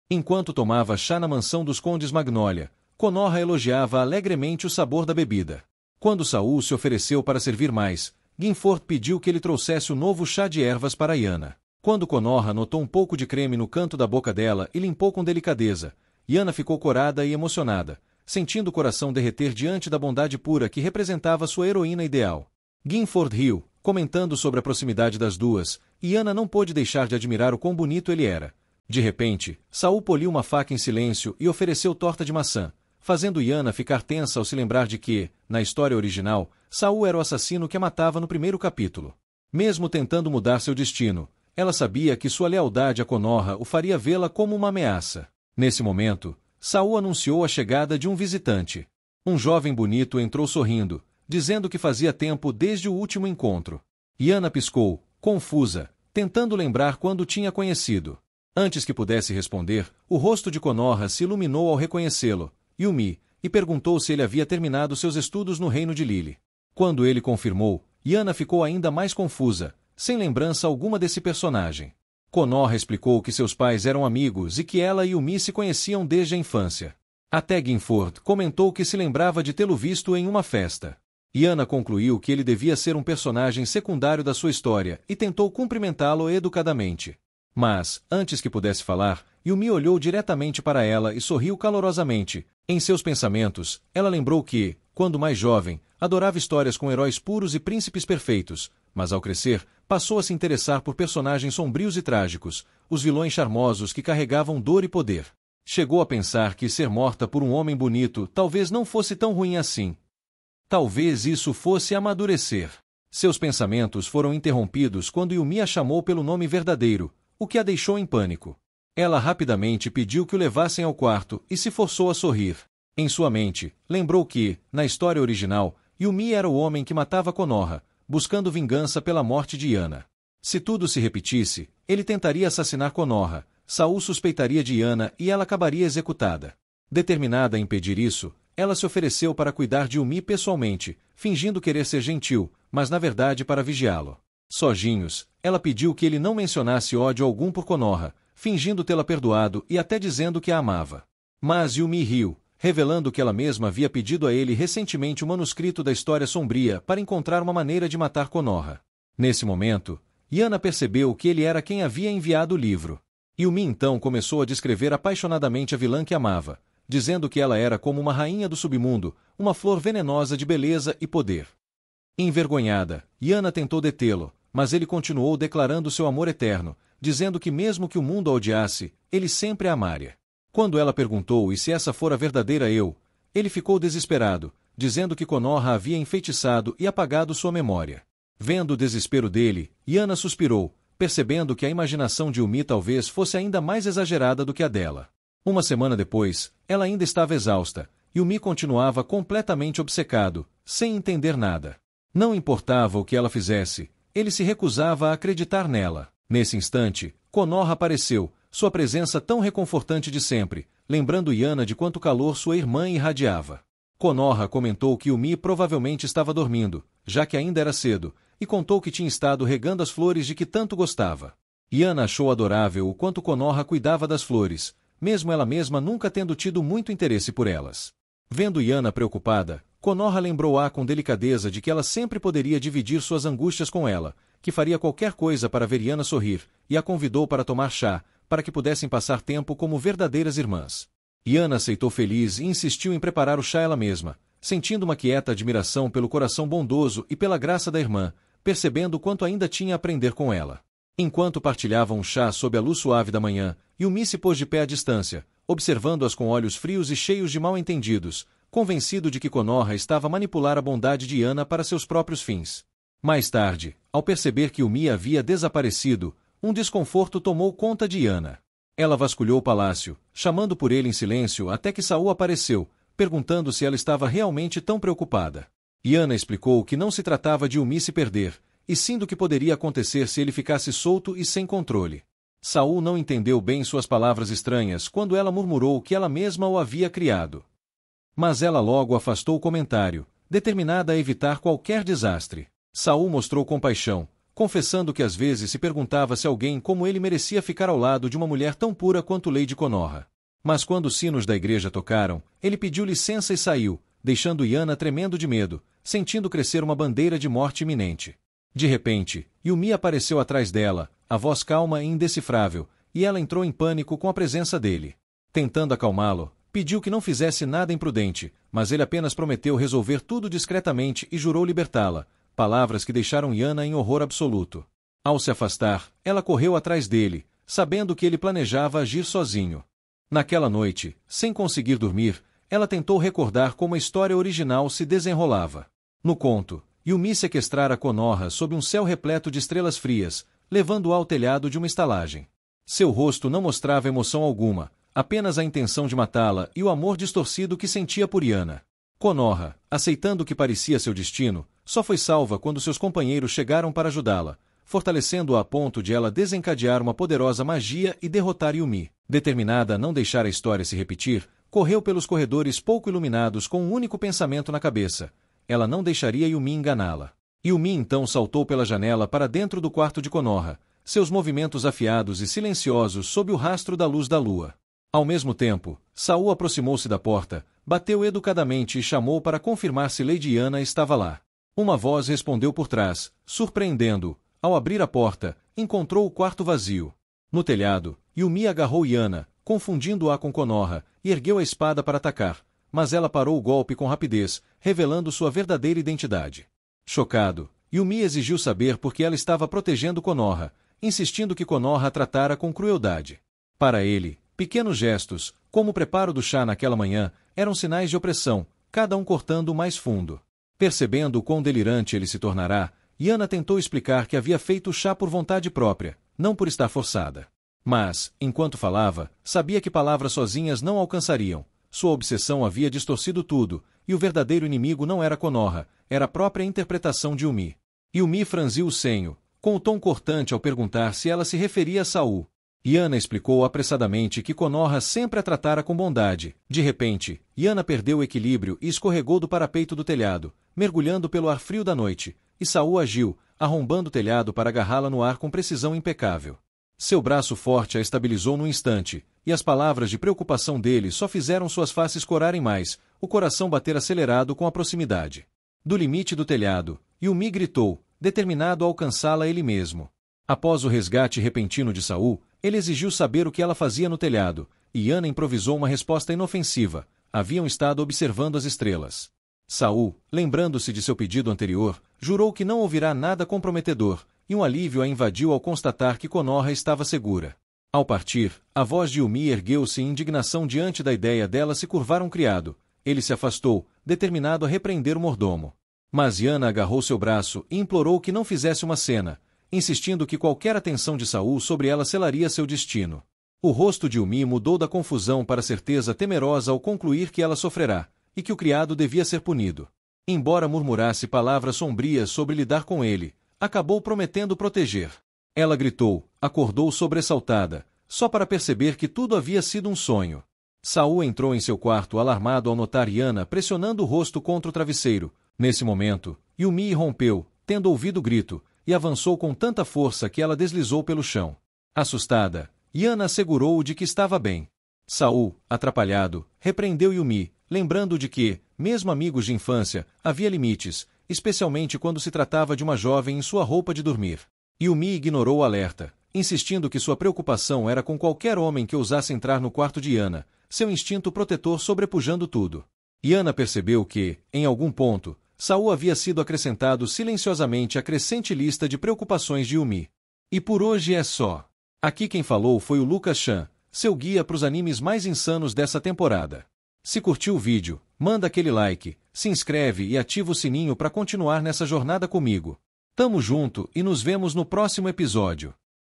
Enquanto tomava chá na mansão dos condes Magnólia, Conorra elogiava alegremente o sabor da bebida. Quando Saul se ofereceu para servir mais, Guinford pediu que ele trouxesse o novo chá de ervas para Iana. Quando Conorra notou um pouco de creme no canto da boca dela e limpou com delicadeza, Iana ficou corada e emocionada, sentindo o coração derreter diante da bondade pura que representava sua heroína ideal. Guinford riu, comentando sobre a proximidade das duas, e Iana não pôde deixar de admirar o quão bonito ele era. De repente, Saul poliu uma faca em silêncio e ofereceu torta de maçã, fazendo Iana ficar tensa ao se lembrar de que, na história original, Saul era o assassino que a matava no primeiro capítulo. Mesmo tentando mudar seu destino, ela sabia que sua lealdade a Conorra o faria vê-la como uma ameaça. Nesse momento, Saul anunciou a chegada de um visitante. Um jovem bonito entrou sorrindo, dizendo que fazia tempo desde o último encontro. Iana piscou, confusa, tentando lembrar quando o tinha conhecido. Antes que pudesse responder, o rosto de Conorra se iluminou ao reconhecê-lo, Yumi, e perguntou se ele havia terminado seus estudos no reino de Lili. Quando ele confirmou, Iana ficou ainda mais confusa, sem lembrança alguma desse personagem. Conorra explicou que seus pais eram amigos e que ela e Yumi se conheciam desde a infância. Até Guinford comentou que se lembrava de tê-lo visto em uma festa. Iana concluiu que ele devia ser um personagem secundário da sua história e tentou cumprimentá-lo educadamente. Mas, antes que pudesse falar, Yumi olhou diretamente para ela e sorriu calorosamente. Em seus pensamentos, ela lembrou que, quando mais jovem, adorava histórias com heróis puros e príncipes perfeitos, mas ao crescer, passou a se interessar por personagens sombrios e trágicos, os vilões charmosos que carregavam dor e poder. Chegou a pensar que ser morta por um homem bonito talvez não fosse tão ruim assim. Talvez isso fosse amadurecer. Seus pensamentos foram interrompidos quando Yumi a chamou pelo nome verdadeiro, o que a deixou em pânico. Ela rapidamente pediu que o levassem ao quarto e se forçou a sorrir. Em sua mente, lembrou que, na história original, Yumi era o homem que matava Conorra, buscando vingança pela morte de Iana. Se tudo se repetisse, ele tentaria assassinar Conorra, Saul suspeitaria de Iana e ela acabaria executada. Determinada a impedir isso, ela se ofereceu para cuidar de Yumi pessoalmente, fingindo querer ser gentil, mas na verdade para vigiá-lo. Sojinhos, ela pediu que ele não mencionasse ódio algum por Conorra, fingindo tê-la perdoado e até dizendo que a amava. Mas Yumi riu, revelando que ela mesma havia pedido a ele recentemente o manuscrito da História Sombria para encontrar uma maneira de matar Conorra. Nesse momento, Iana percebeu que ele era quem havia enviado o livro. Yumi então começou a descrever apaixonadamente a vilã que amava, dizendo que ela era como uma rainha do submundo, uma flor venenosa de beleza e poder. Envergonhada, Iana tentou detê-lo, mas ele continuou declarando seu amor eterno, dizendo que mesmo que o mundo a odiasse, ele sempre a amaria. Quando ela perguntou e se essa fora a verdadeira eu, ele ficou desesperado, dizendo que Conorra havia enfeitiçado e apagado sua memória. Vendo o desespero dele, Iana suspirou, percebendo que a imaginação de Yumi talvez fosse ainda mais exagerada do que a dela. Uma semana depois, ela ainda estava exausta, e Yumi continuava completamente obcecado, sem entender nada. Não importava o que ela fizesse, ele se recusava a acreditar nela. Nesse instante, Conorra apareceu, sua presença tão reconfortante de sempre, lembrando Iana de quanto calor sua irmã irradiava. Conorra comentou que Yumi provavelmente estava dormindo, já que ainda era cedo, e contou que tinha estado regando as flores de que tanto gostava. Iana achou adorável o quanto Conorra cuidava das flores, mesmo ela mesma nunca tendo tido muito interesse por elas. Vendo Iana preocupada, Conorra lembrou-a com delicadeza de que ela sempre poderia dividir suas angústias com ela, que faria qualquer coisa para ver Iana sorrir, e a convidou para tomar chá, para que pudessem passar tempo como verdadeiras irmãs. Iana aceitou feliz e insistiu em preparar o chá ela mesma, sentindo uma quieta admiração pelo coração bondoso e pela graça da irmã, percebendo quanto ainda tinha a aprender com ela. Enquanto partilhavam um chá sob a luz suave da manhã, Yumi se pôs de pé à distância, observando-as com olhos frios e cheios de mal-entendidos, convencido de que Conorra estava a manipular a bondade de Iana para seus próprios fins. Mais tarde, ao perceber que Yumi havia desaparecido, um desconforto tomou conta de Iana. Ela vasculhou o palácio, chamando por ele em silêncio até que Saul apareceu, perguntando se ela estava realmente tão preocupada. Iana explicou que não se tratava de Yumi se perder, e sim do que poderia acontecer se ele ficasse solto e sem controle. Saul não entendeu bem suas palavras estranhas quando ela murmurou que ela mesma o havia criado. Mas ela logo afastou o comentário, determinada a evitar qualquer desastre. Saul mostrou compaixão, confessando que às vezes se perguntava se alguém como ele merecia ficar ao lado de uma mulher tão pura quanto Lady Konoha. Mas quando os sinos da igreja tocaram, ele pediu licença e saiu, deixando Yana tremendo de medo, sentindo crescer uma bandeira de morte iminente. De repente, Yumi apareceu atrás dela, a voz calma e indecifrável, e ela entrou em pânico com a presença dele. Tentando acalmá-lo, pediu que não fizesse nada imprudente, mas ele apenas prometeu resolver tudo discretamente e jurou libertá-la, palavras que deixaram Yana em horror absoluto. Ao se afastar, ela correu atrás dele, sabendo que ele planejava agir sozinho. Naquela noite, sem conseguir dormir, ela tentou recordar como a história original se desenrolava. No conto, Yumi sequestrara Konoha sob um céu repleto de estrelas frias, levando-a ao telhado de uma estalagem. Seu rosto não mostrava emoção alguma, apenas a intenção de matá-la e o amor distorcido que sentia por Yana. Konoha, aceitando o que parecia seu destino, só foi salva quando seus companheiros chegaram para ajudá-la, fortalecendo-a a ponto de ela desencadear uma poderosa magia e derrotar Yumi. Determinada a não deixar a história se repetir, correu pelos corredores pouco iluminados com um único pensamento na cabeça: ela não deixaria Yumi enganá-la. Yumi então saltou pela janela para dentro do quarto de Konoha, seus movimentos afiados e silenciosos sob o rastro da luz da lua. Ao mesmo tempo, Saul aproximou-se da porta, bateu educadamente e chamou para confirmar se Lady Yana estava lá. Uma voz respondeu por trás, surpreendendo-o. Ao abrir a porta, encontrou o quarto vazio. No telhado, Yumi agarrou Yana, confundindo-a com Konoha, e ergueu a espada para atacar, mas ela parou o golpe com rapidez, revelando sua verdadeira identidade. Chocado, Yumi exigiu saber por que ela estava protegendo Konoha, insistindo que Konoha a tratara com crueldade. Para ele, pequenos gestos, como o preparo do chá naquela manhã, eram sinais de opressão, cada um cortando o mais fundo. Percebendo o quão delirante ele se tornará, Yana tentou explicar que havia feito o chá por vontade própria, não por estar forçada. Mas, enquanto falava, sabia que palavras sozinhas não alcançariam. Sua obsessão havia distorcido tudo, e o verdadeiro inimigo não era Konoha, era a própria interpretação de Yumi. Yumi franziu o senho, com o tom cortante ao perguntar se ela se referia a Saul. Yana explicou apressadamente que Konoha sempre a tratara com bondade. De repente, Yana perdeu o equilíbrio e escorregou do parapeito do telhado, mergulhando pelo ar frio da noite, e Saul agiu, arrombando o telhado para agarrá-la no ar com precisão impecável. Seu braço forte a estabilizou num instante, e as palavras de preocupação dele só fizeram suas faces corarem mais, o coração bater acelerado com a proximidade. Do limite do telhado, Yumi gritou, determinado a alcançá-la ele mesmo. Após o resgate repentino de Saul, ele exigiu saber o que ela fazia no telhado, e Yana improvisou uma resposta inofensiva: haviam estado observando as estrelas. Saul, lembrando-se de seu pedido anterior, jurou que não ouvirá nada comprometedor, e um alívio a invadiu ao constatar que Konoha estava segura. Ao partir, a voz de Yumi ergueu-se em indignação diante da ideia dela se curvar a um criado. Ele se afastou, determinado a repreender o mordomo. Mas Yana agarrou seu braço e implorou que não fizesse uma cena, insistindo que qualquer atenção de Saul sobre ela selaria seu destino. O rosto de Yumi mudou da confusão para a certeza temerosa ao concluir que ela sofrerá, e que o criado devia ser punido. Embora murmurasse palavras sombrias sobre lidar com ele, acabou prometendo proteger. Ela gritou, acordou sobressaltada, só para perceber que tudo havia sido um sonho. Saul entrou em seu quarto alarmado ao notar Yana pressionando o rosto contra o travesseiro. Nesse momento, Yumi irrompeu, tendo ouvido o grito, e avançou com tanta força que ela deslizou pelo chão. Assustada, Yana assegurou-o de que estava bem. Saul, atrapalhado, repreendeu Yumi, lembrando de que, mesmo amigos de infância, havia limites, especialmente quando se tratava de uma jovem em sua roupa de dormir. Yumi ignorou o alerta, insistindo que sua preocupação era com qualquer homem que ousasse entrar no quarto de Yana, seu instinto protetor sobrepujando tudo. Yana percebeu que, em algum ponto, Saul havia sido acrescentado silenciosamente à crescente lista de preocupações de Yumi. E por hoje é só. Aqui quem falou foi o Lucas Chan, seu guia para os animes mais insanos dessa temporada. Se curtiu o vídeo, manda aquele like, se inscreve e ativa o sininho para continuar nessa jornada comigo. Tamo junto e nos vemos no próximo episódio.